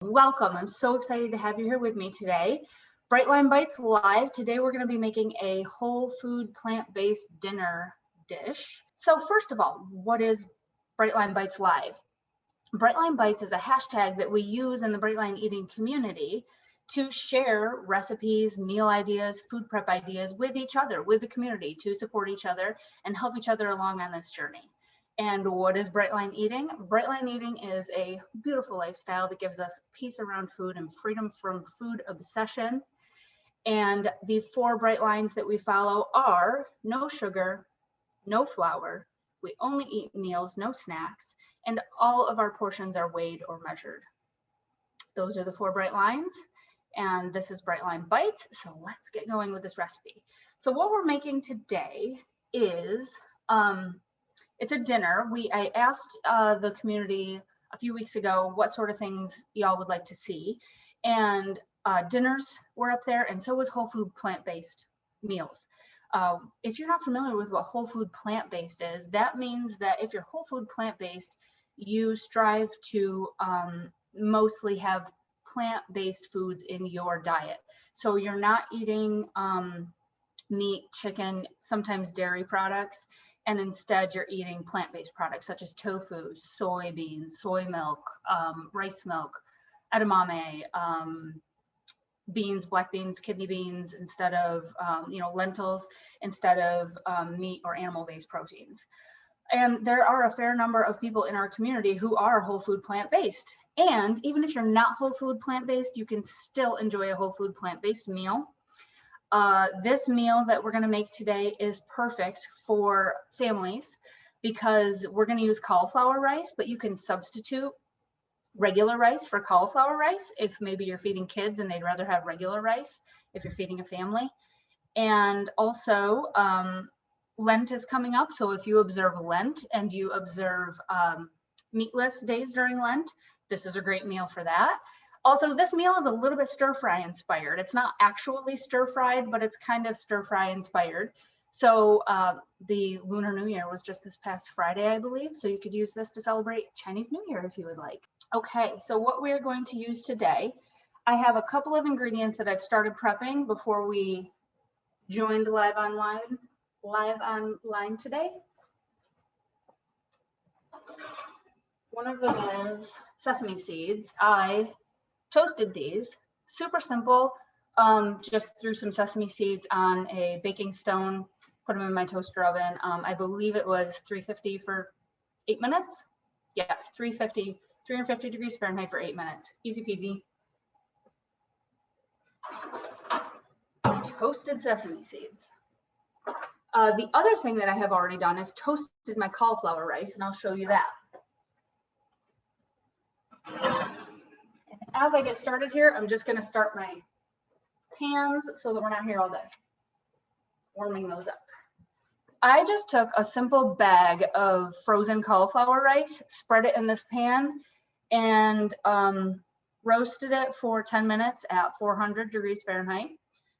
Welcome. I'm so excited to have you here with me today. Brightline Bites Live. Today we're going to be making a whole food plant-based dinner dish. So first of all, what is Brightline Bites Live? Brightline Bites is a hashtag that we use in the Brightline eating community to share recipes, meal ideas, food prep ideas with each other, with the community, to support each other and help each other along on this journey. And what is Brightline eating? Brightline eating is a beautiful lifestyle that gives us peace around food and freedom from food obsession. And the 4 bright lines that we follow are no sugar, no flour, we only eat meals, no snacks, and all of our portions are weighed or measured. Those are the 4 bright lines, and this is Brightline Bites. So let's get going with this recipe. So what we're making today is it's a dinner. I asked the community a few weeks ago what sort of things y'all would like to see, and dinners were up there, and so was whole food plant-based meals. If you're not familiar with what whole food plant-based is, that means that if you're whole food plant-based, you strive to mostly have plant-based foods in your diet. So you're not eating meat, chicken, sometimes dairy products, and instead you're eating plant-based products such as tofu, soybeans, soy milk, rice milk, edamame, beans, black beans, kidney beans, instead of lentils, instead of meat or animal-based proteins. And there are a fair number of people in our community who are whole food plant-based. And even if you're not whole food plant-based, you can still enjoy a whole food plant-based meal. This meal that we're going to make today is perfect for families because we're going to use cauliflower rice, but you can substitute regular rice for cauliflower rice if maybe you're feeding kids and they'd rather have regular rice if you're feeding a family. And also Lent is coming up, so if you observe Lent and you observe meatless days during Lent, this is a great meal for that. Also, this meal is a little bit stir-fry inspired. It's not actually stir-fried, but it's kind of stir-fry inspired. So the Lunar New Year was just this past Friday, I believe. So you could use this to celebrate Chinese New Year if you would like. Okay, so what we're going to use today, I have a couple of ingredients that I've started prepping before we joined live online today. One of them is sesame seeds. I toasted these, super simple. Just threw some sesame seeds on a baking stone, put them in my toaster oven. I believe it was 350 for 8 minutes. Yes, 350 degrees Fahrenheit for 8 minutes. Easy peasy. Toasted sesame seeds. The other thing that I have already done is toasted my cauliflower rice, and I'll show you that. As I get started here, I'm just going to start my pans so that we're not here all day warming those up. I just took a simple bag of frozen cauliflower rice, spread it in this pan, and roasted it for 10 minutes at 400 degrees Fahrenheit.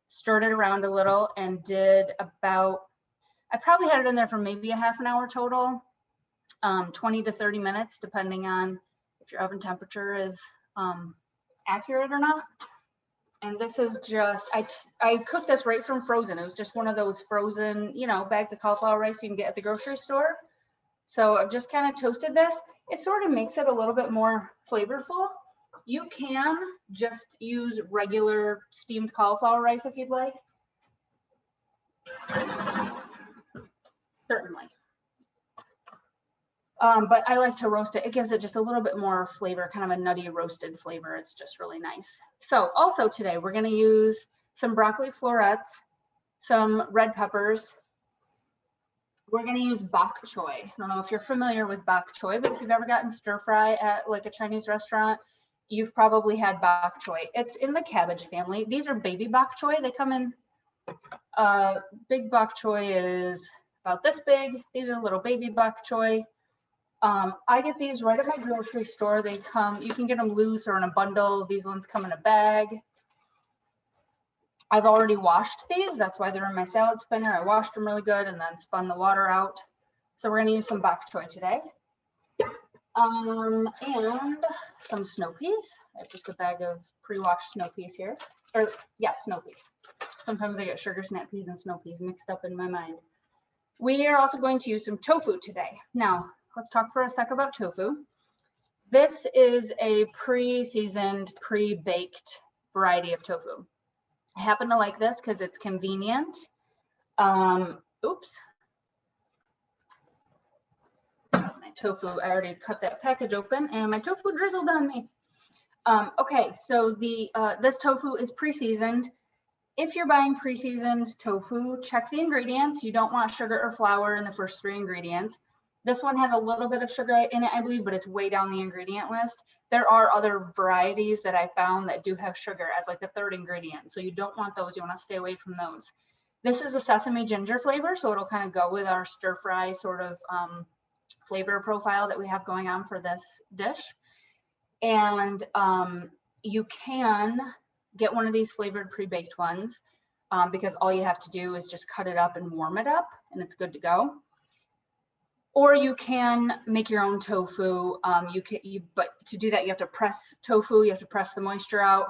Stirred it around a little and did about, I probably had it in there for maybe a half an hour total, 20 to 30 minutes, depending on if your oven temperature is accurate or not. And this is just, I cooked this right from frozen. It was just one of those frozen, bags of cauliflower rice you can get at the grocery store. So I've just kind of toasted this. It sort of makes it a little bit more flavorful. You can just use regular steamed cauliflower rice if you'd like. Certainly. But I like to roast it. It gives it just a little bit more flavor, kind of a nutty roasted flavor. It's just really nice. So also today, we're going to use some broccoli florets, some red peppers. We're going to use bok choy. I don't know if you're familiar with bok choy, but if you've ever gotten stir fry at like a Chinese restaurant, you've probably had bok choy. It's in the cabbage family. These are baby bok choy. They come in, big bok choy is about this big. These are little baby bok choy. I get these right at my grocery store. They come, you can get them loose or in a bundle. These ones come in a bag. I've already washed these. That's why they're in my salad spinner. I washed them really good and then spun the water out. So we're going to use some bok choy today. And some snow peas. I have just a bag of pre-washed snow peas here. Or yeah, snow peas. Sometimes I get sugar snap peas and snow peas mixed up in my mind. We are also going to use some tofu today. Now, let's talk for a sec about tofu. This is a pre-seasoned, pre-baked variety of tofu. I happen to like this because it's convenient. Oops. My tofu, I already cut that package open and my tofu drizzled on me. Okay, so this tofu is pre-seasoned. If you're buying pre-seasoned tofu, check the ingredients. You don't want sugar or flour in the first 3 ingredients. This one has a little bit of sugar in it, I believe, but it's way down the ingredient list. There are other varieties that I found that do have sugar as like the 3rd ingredient. So you don't want those, you want to stay away from those. This is a sesame ginger flavor, so it'll kind of go with our stir fry sort of flavor profile that we have going on for this dish. And you can get one of these flavored pre-baked ones because all you have to do is just cut it up and warm it up and it's good to go. Or you can make your own tofu. But to do that, you have to press tofu, you have to press the moisture out,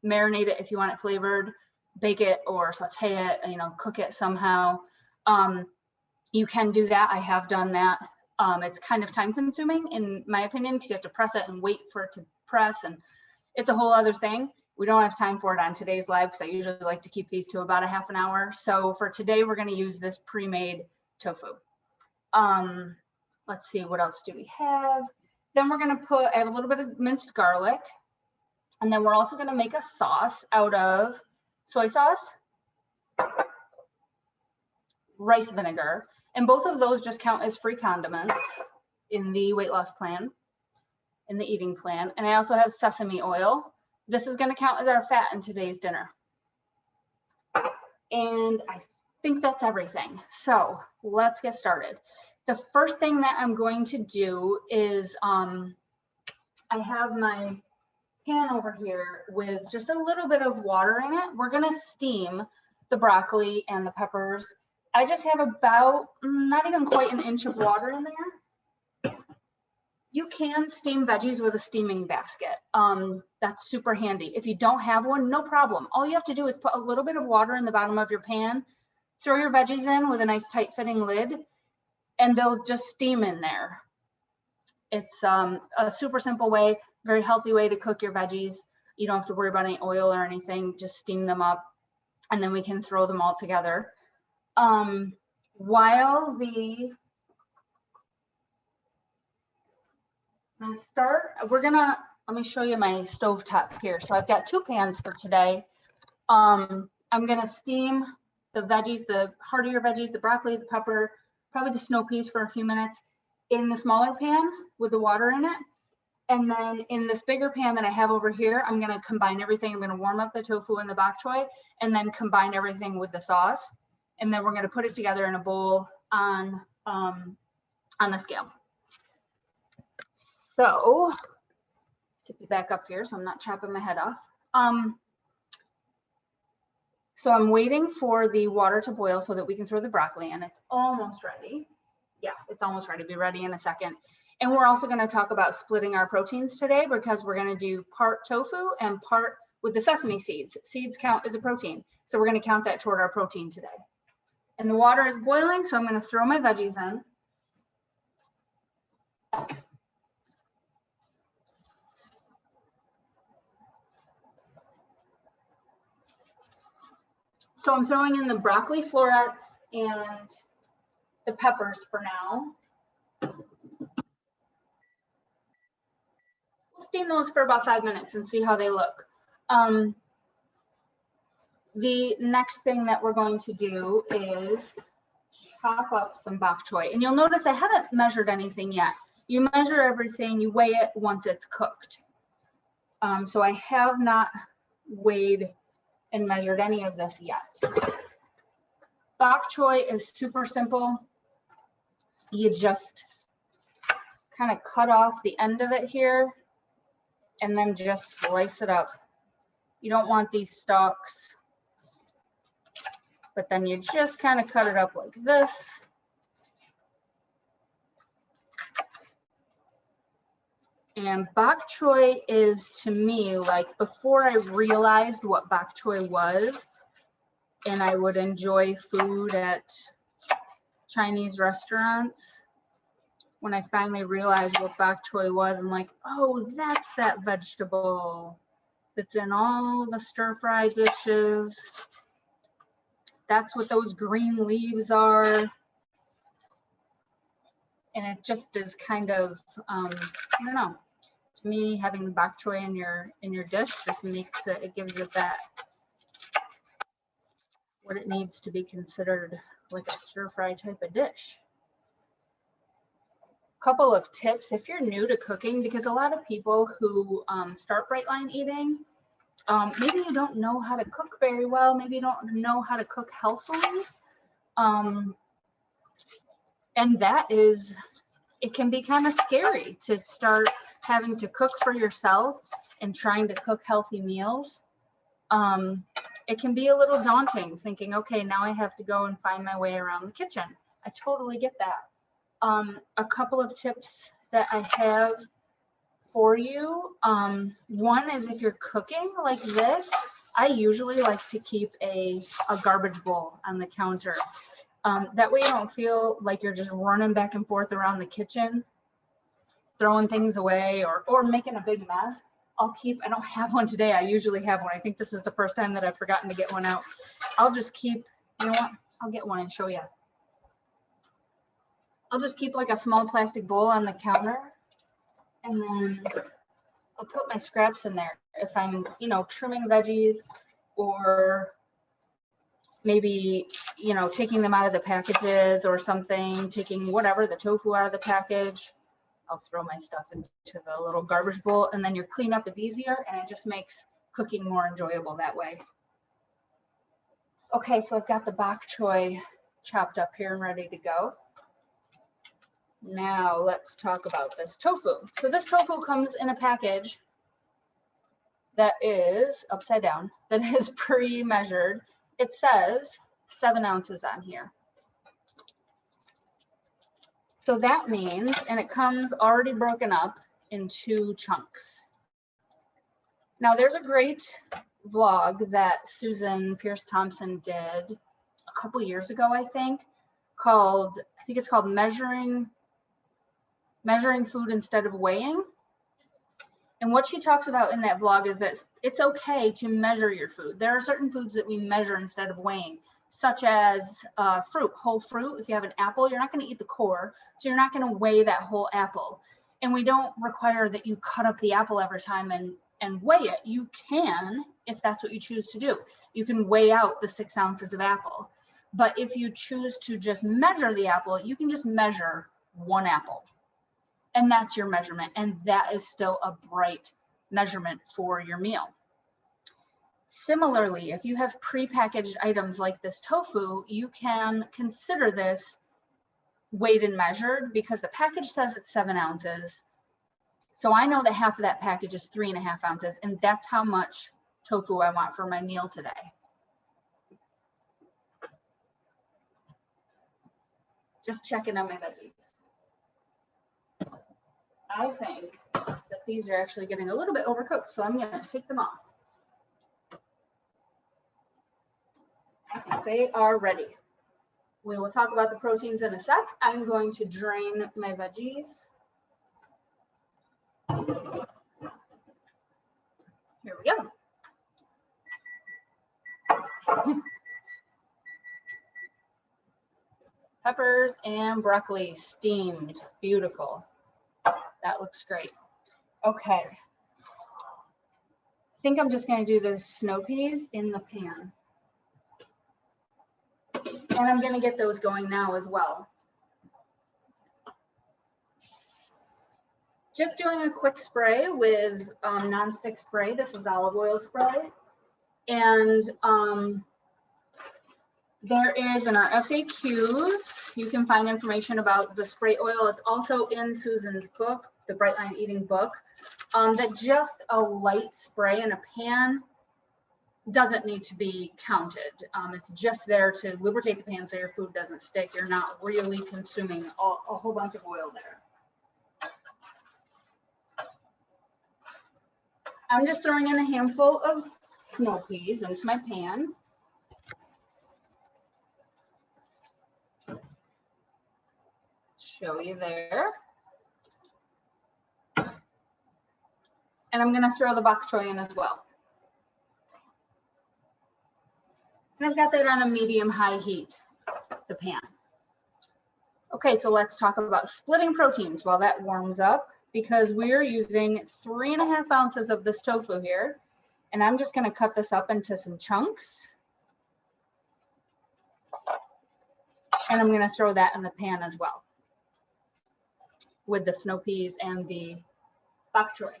marinate it if you want it flavored, bake it or saute it, cook it somehow. You can do that. I have done that. It's kind of time consuming in my opinion, because you have to press it and wait for it to press, and it's a whole other thing. We don't have time for it on today's live because I usually like to keep these to about a half an hour. So for today, we're going to use this pre-made tofu. Let's see, what else do we have? Then we're going to add a little bit of minced garlic. And then we're also going to make a sauce out of soy sauce, rice vinegar, and both of those just count as free condiments in the weight loss plan, in the eating plan. And I also have sesame oil. This is going to count as our fat in today's dinner. And I think that's everything. So let's get started. The first thing that I'm going to do is I have my pan over here with just a little bit of water in it. We're going to steam the broccoli and the peppers. I just have about not even quite an inch of water in there. You can steam veggies with a steaming basket. That's super handy. If you don't have one, no problem. All you have to do is put a little bit of water in the bottom of your pan, throw your veggies in with a nice tight fitting lid, and they'll just steam in there. It's a super simple way, very healthy way to cook your veggies. You don't have to worry about any oil or anything, just steam them up, and then we can throw them all together. While let me show you my stove top here. So I've got 2 pans for today. I'm gonna steam the veggies, the heartier veggies, the broccoli, the pepper, probably the snow peas for a few minutes in the smaller pan with the water in it. And then in this bigger pan that I have over here, I'm gonna combine everything. I'm gonna warm up the tofu and the bok choy and then combine everything with the sauce. And then we're gonna put it together in a bowl on the scale. So, tip you back up here so I'm not chopping my head off. So I'm waiting for the water to boil so that we can throw the broccoli in. It's almost ready. Yeah, it's almost ready. Be ready in a second. And we're also going to talk about splitting our proteins today because we're going to do part tofu and part with the sesame seeds. Seeds count as a protein. So we're going to count that toward our protein today. And the water is boiling, so I'm going to throw my veggies in. So I'm throwing in the broccoli florets and the peppers for now. We'll steam those for about 5 minutes and see how they look. The next thing that we're going to do is chop up some bok choy. And you'll notice I haven't measured anything yet. You measure everything, you weigh it once it's cooked. So I have not weighed and measured any of this yet. Bok choy is super simple. You just kind of cut off the end of it here and then just slice it up. You don't want these stalks, but then you just kind of cut it up like this. And bok choy is, to me, like before I realized what bok choy was, and I would enjoy food at Chinese restaurants, when I finally realized what bok choy was, I'm like, oh, that's that vegetable that's in all the stir-fry dishes. That's what those green leaves are. And it just is kind of, I don't know. To me, having bok choy in your dish just makes it gives it that, what it needs to be considered like a stir-fry type of dish. Couple of tips if you're new to cooking, because a lot of people who start Brightline eating, maybe you don't know how to cook very well, maybe you don't know how to cook healthfully, and that is, it can be kind of scary to start having to cook for yourself and trying to cook healthy meals. It can be a little daunting thinking, okay, now I have to go and find my way around the kitchen. I totally get that. A couple of tips that I have for you. One is, if you're cooking like this, I usually like to keep a garbage bowl on the counter. That way you don't feel like you're just running back and forth around the kitchen, throwing things away or making a big mess. I don't have one today. I usually have one. I think this is the first time that I've forgotten to get one out. I'll just keep, you know what? I'll get one and show you. I'll just keep like a small plastic bowl on the counter, and then I'll put my scraps in there. If I'm, trimming veggies, or maybe, taking them out of the packages or something, taking whatever, the tofu out of the package, I'll throw my stuff into the little garbage bowl, and then your cleanup is easier, and it just makes cooking more enjoyable that way. Okay, so I've got the bok choy chopped up here and ready to go. Now let's talk about this tofu. So this tofu comes in a package that is upside down, that is pre-measured. It says 7 ounces on here. So that means, and it comes already broken up in 2 chunks. Now there's a great vlog that Susan Pierce Thompson did a couple years ago, I think it's called Measuring Food Instead of Weighing. And what she talks about in that vlog is that it's okay to measure your food. There are certain foods that we measure instead of weighing, such as fruit, whole fruit. If you have an apple, you're not going to eat the core, so you're not going to weigh that whole apple. And we don't require that you cut up the apple every time and weigh it. You can, if that's what you choose to do. You can weigh out the 6 ounces of apple. But if you choose to just measure the apple, you can just measure 1 apple. And that's your measurement. And that is still a bright measurement for your meal. Similarly, if you have prepackaged items like this tofu, you can consider this weighed and measured, because the package says it's 7 ounces. So I know that half of that package is 3.5 ounces, and that's how much tofu I want for my meal today. Just checking on my veggies. I think that these are actually getting a little bit overcooked, so I'm going to take them off. I think they are ready. We will talk about the proteins in a sec. I'm going to drain my veggies. Here we go. Peppers and broccoli steamed. Beautiful. That looks great. Okay. I think I'm just going to do the snow peas in the pan. And I'm going to get those going now as well. Just doing a quick spray with nonstick spray. This is olive oil spray. And there is in our FAQs, you can find information about the spray oil. It's also in Susan's book, the Brightline Eating book, that just a light spray in a pan doesn't need to be counted. It's just there to lubricate the pan so your food doesn't stick. You're not really consuming a whole bunch of oil there. I'm just throwing in a handful of snow peas into my pan. Show you there. And I'm going to throw the bok choy in as well. And I've got that on a medium-high heat, the pan. Okay, so let's talk about splitting proteins while that warms up, because we're using 3.5 ounces of this tofu here. And I'm just going to cut this up into some chunks. And I'm going to throw that in the pan as well, with the snow peas and the bok choy.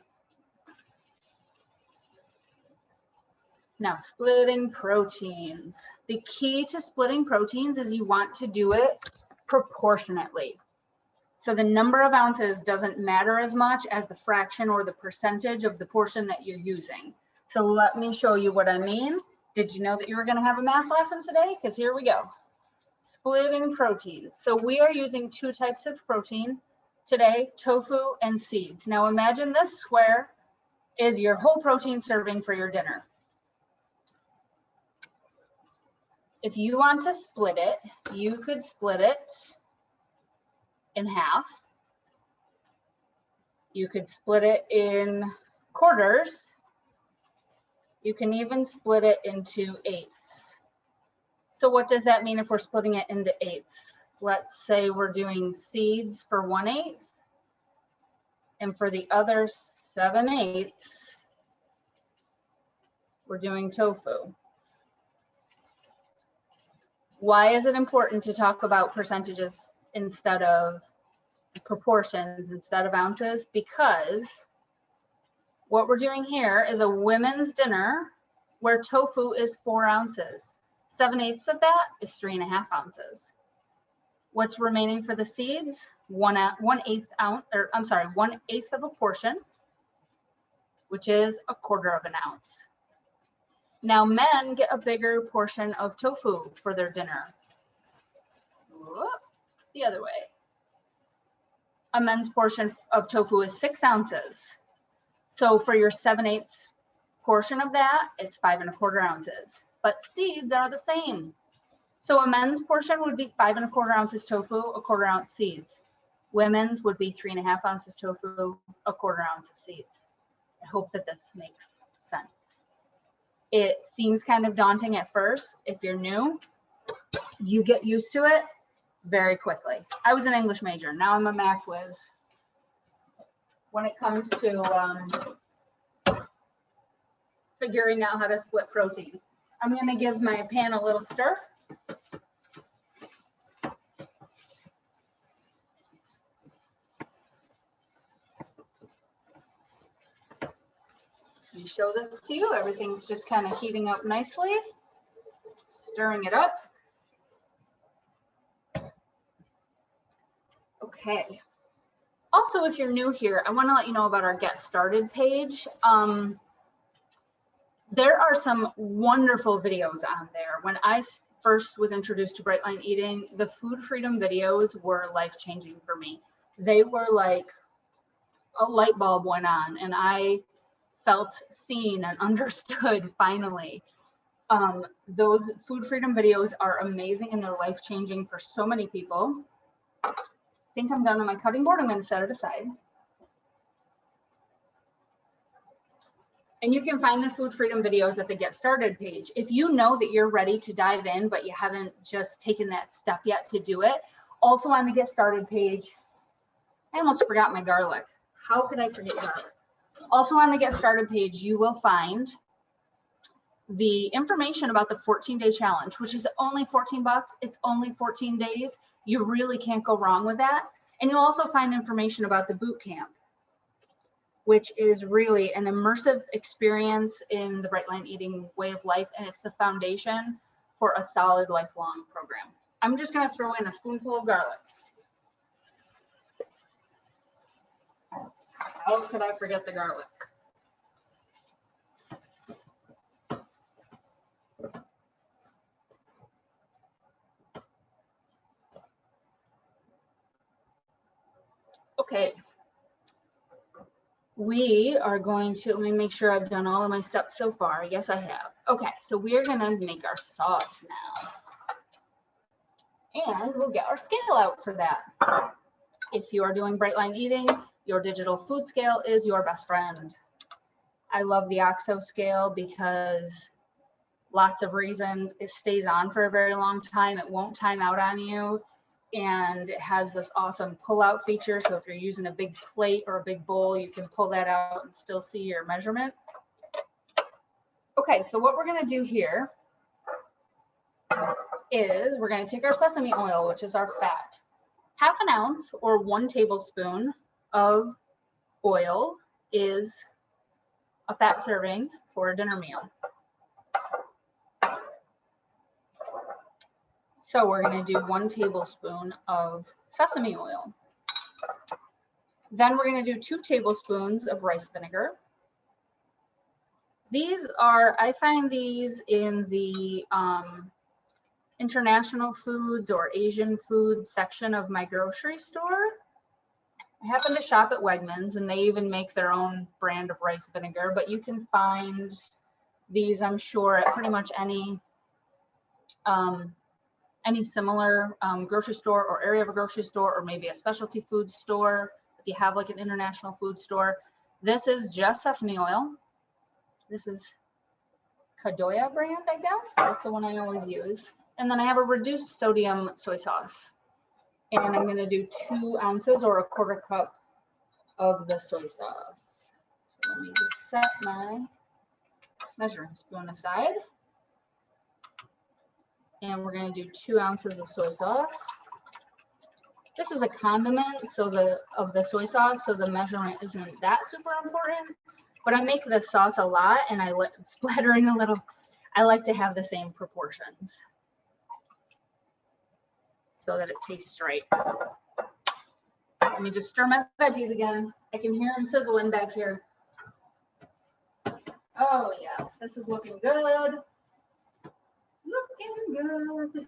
Now, splitting proteins. The key to splitting proteins is you want to do it proportionately. So the number of ounces doesn't matter as much as the fraction or the percentage of the portion that you're using. So let me show you what I mean. Did you know that you were going to have a math lesson today? Because here we go. Splitting proteins. So we are using 2 types of protein today, tofu and seeds. Now imagine this square is your whole protein serving for your dinner. If you want to split it, you could split it in half. You could split it in quarters. You can even split it into eighths. So what does that mean if we're splitting it into eighths? Let's say we're doing seeds for 1/8, and for the other 7/8, we're doing tofu. Why is it important to talk about percentages instead of proportions, instead of ounces? Because what we're doing here is a women's dinner where tofu is 4 ounces. 7/8 of that is 3.5 ounces. What's remaining for the seeds? 1/8 ounce, or I'm sorry, 1/8 of a portion, which is 1/4 of an ounce. Now men get a bigger portion of tofu for their dinner. Whoop, the other way. A men's portion of tofu is 6 ounces. So for your 7/8 portion of that, it's 5.25 ounces. But seeds are the same. So a men's portion would be 5.25 ounces tofu, 1/4 ounce seeds. Women's would be 3.5 ounces tofu, 1/4 ounce of seeds. I hope that this makes sense. It seems kind of daunting at first. If you're new, you get used to it very quickly. I was an English major. Now I'm a math whiz. When it comes to figuring out how to split proteins, I'm going to give my pan a little stir. Let me show this to you. Everything's just kind of heating up nicely. Stirring it up. Okay. Also, if you're new here, I want to let you know about our Get Started page. There are some wonderful videos on there. When I first was introduced to Brightline eating, the food freedom videos were life-changing for me. They were like a light bulb went on, and I felt seen and understood finally. Those food freedom videos are amazing and they're life-changing for so many people. I think I'm done on my cutting board. I'm going to set it aside. And you can find the food freedom videos at the Get Started page. If you know that you're ready to dive in, but you haven't just taken that step yet to do it, also on the Get Started page, I almost forgot my garlic. How could I forget garlic? Also on the Get Started page, you will find the information about the 14-day challenge, which is only 14 bucks. It's only 14 days. You really can't go wrong with that. And you'll also find information about the boot camp, which is really an immersive experience in the Brightline eating way of life, and it's the foundation for a solid lifelong program. I'm just going to throw in a spoonful of garlic. How could I forget the garlic? Okay. we are going to, let me make sure I've done all of my steps so far. Yes, I have. Okay, so we're gonna make our sauce now. And we'll get our scale out for that. If you are doing Brightline eating, your digital food scale is your best friend. I love the OXO scale because lots of reasons. It stays on for a very long time. It won't time out on you. And it has this awesome pull out feature. So if you're using a big plate or a big bowl, you can pull that out and still see your measurement. Okay, so what we're gonna do here is we're gonna take our sesame oil, which is our fat. 1/2 ounce or 1 tablespoon of oil is a fat serving for a dinner meal. So we're going to do 1 tablespoon of sesame oil. Then we're going to do 2 tablespoons of rice vinegar. These are, I find these in the international foods or Asian food section of my grocery store. I happen to shop at Wegmans, and they even make their own brand of rice vinegar, but you can find these, I'm sure, at pretty much any similar grocery store or area of a grocery store, or maybe a specialty food store if you have like an international food store. This is just sesame oil. This is Kadoya brand, I guess. That's the one I always use. And then I have a reduced sodium soy sauce. And I'm going to do 2 ounces or a 1/4 cup of the soy sauce. So let me just set my measuring spoon aside. And we're going to do 2 ounces of soy sauce. This is a condiment, so of the soy sauce, so the measurement isn't that super important. But I make this sauce a lot, and I let it splattering a little. I like to have the same proportions so that it tastes right. Let me just stir my veggies again. I can hear them sizzling back here. Oh yeah, this is looking good. Looking good.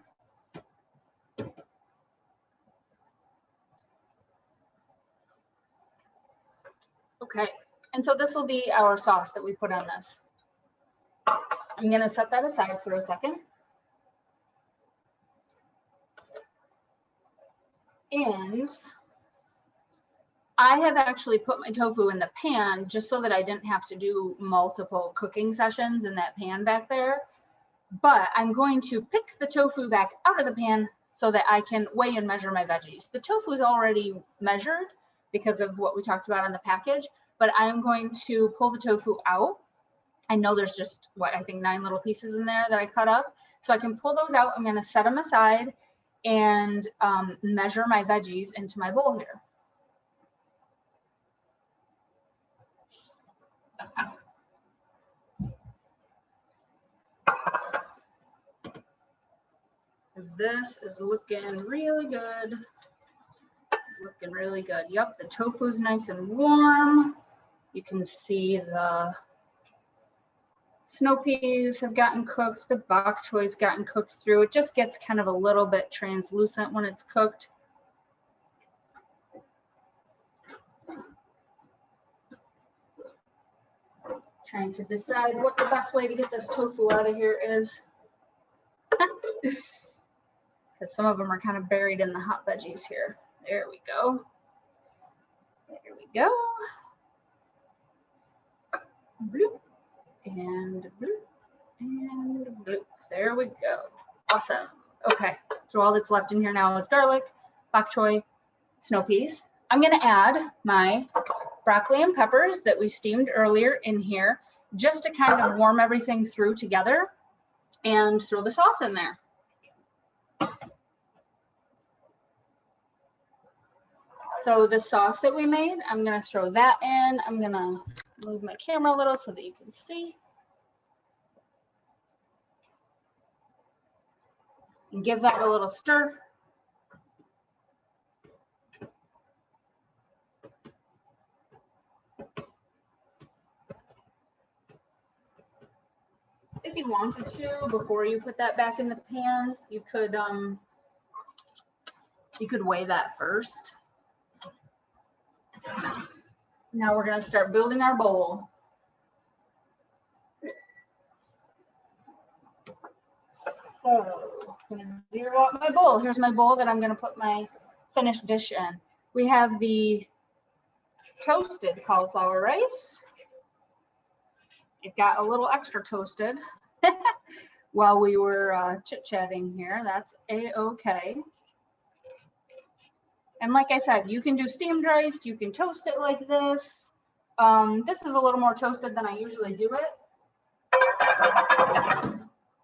Okay, and so this will be our sauce that we put on this. I'm gonna set that aside for a second. And I have actually put my tofu in the pan just so that I didn't have to do multiple cooking sessions in that pan back there. But I'm going to pick the tofu back out of the pan so that I can weigh and measure my veggies. The tofu is already measured because of what we talked about on the package, but I'm going to pull the tofu out. I know there's just, what, I think 9 little pieces in there that I cut up. So I can pull those out. I'm gonna set them aside and measure my veggies into my bowl here. This is looking really good. Looking really good. Yep, the tofu's nice and warm. You can see the snow peas have gotten cooked. The bok choy's gotten cooked through. It just gets kind of a little bit translucent when it's cooked. Trying to decide what the best way to get this tofu out of here is. Because some of them are kind of buried in the hot veggies here. There we go. There we go. Bloop. And bloop. And bloop. There we go. Awesome. Okay. So all that's left in here now is garlic, bok choy, snow peas. I'm going to add my broccoli and peppers that we steamed earlier in here just to kind of warm everything through together and throw the sauce in there. So the sauce that we made, I'm going to throw that in. I'm going to move my camera a little so that you can see. And give that a little stir. If you wanted to, before you put that back in the pan, you could weigh that first. Now we're going to start building our bowl. So I'm going to zero out my bowl. Here's my bowl that I'm going to put my finished dish in. We have the toasted cauliflower rice. It got a little extra toasted while we were chit-chatting here. That's a-okay. And like I said, you can do steamed rice, you can toast it like this. This is a little more toasted than I usually do it.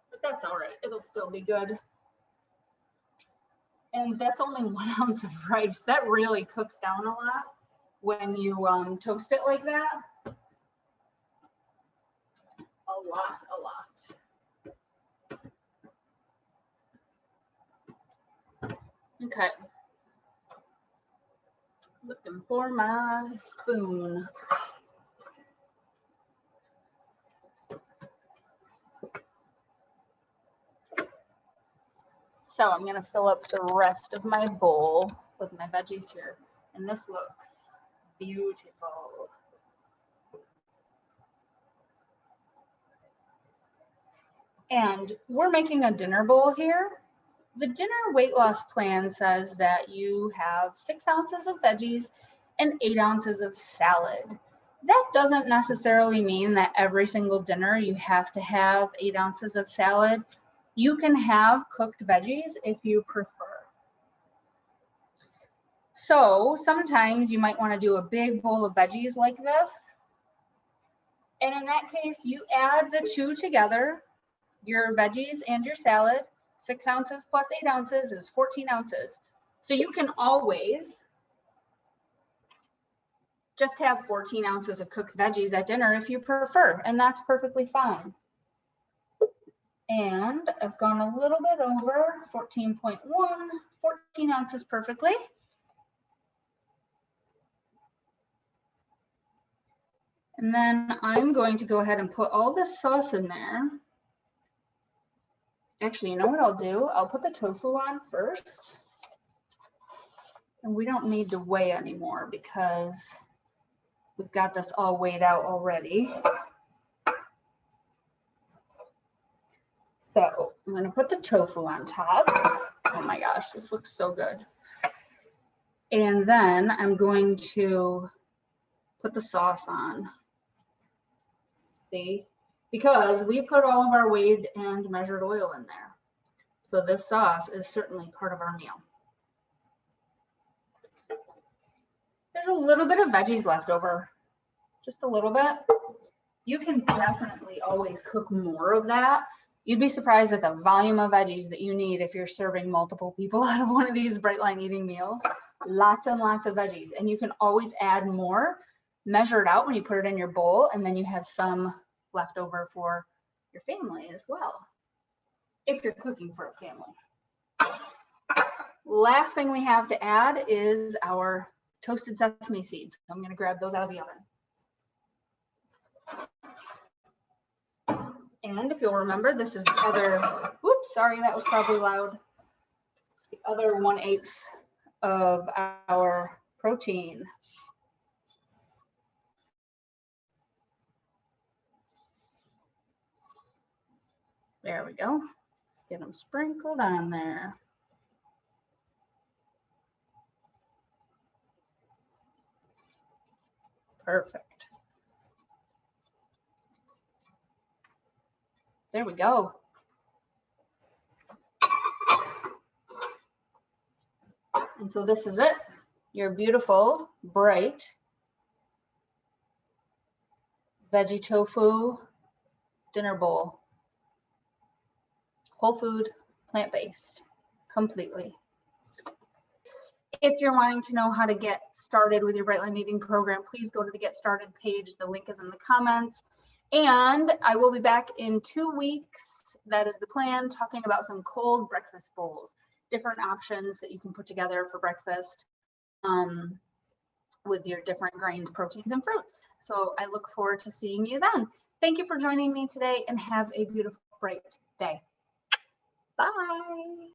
But that's all right, it'll still be good. And that's only 1 ounce of rice. That really cooks down a lot when you toast it like that. A lot. Okay. Looking for my spoon. So I'm going to fill up the rest of my bowl with my veggies here. And this looks beautiful. And we're making a dinner bowl here. The dinner weight loss plan says that you have 6 ounces of veggies and 8 ounces of salad. That doesn't necessarily mean that every single dinner you have to have 8 ounces of salad. You can have cooked veggies if you prefer. So sometimes you might want to do a big bowl of veggies like this. And in that case, you add the two together, your veggies and your salad. 6 ounces plus 8 ounces is 14 ounces. So you can always just have 14 ounces of cooked veggies at dinner if you prefer, and that's perfectly fine. And I've gone a little bit over 14.1, 14 ounces perfectly. And then I'm going to go ahead and put all this sauce in there. Actually, you know what I'll do? I'll put the tofu on first. And we don't need to weigh anymore because we've got this all weighed out already. So I'm going to put the tofu on top. Oh my gosh, this looks so good. And then I'm going to put the sauce on. See? Because we put all of our weighed and measured oil in there. So this sauce is certainly part of our meal. There's a little bit of veggies left over, just a little bit. You can definitely always cook more of that. You'd be surprised at the volume of veggies that you need if you're serving multiple people out of one of these Brightline eating meals. Lots and lots of veggies, and you can always add more, measure it out when you put it in your bowl, and then you have some left over for your family as well, if you're cooking for a family. Last thing we have to add is our toasted sesame seeds. I'm going to grab those out of the oven. And if you'll remember, this is the other, whoops, sorry, that was probably loud. The other 1/8 of our protein. There we go. Get them sprinkled on there. Perfect. There we go. And so this is it, your beautiful, bright veggie tofu dinner bowl. Whole food, plant-based, completely. If you're wanting to know how to get started with your Brightline Eating program, please go to the Get Started page. The link is in the comments. And I will be back in 2 weeks. That is the plan, talking about some cold breakfast bowls, different options that you can put together for breakfast with your different grains, proteins, and fruits. So I look forward to seeing you then. Thank you for joining me today, and have a beautiful, bright day. Bye.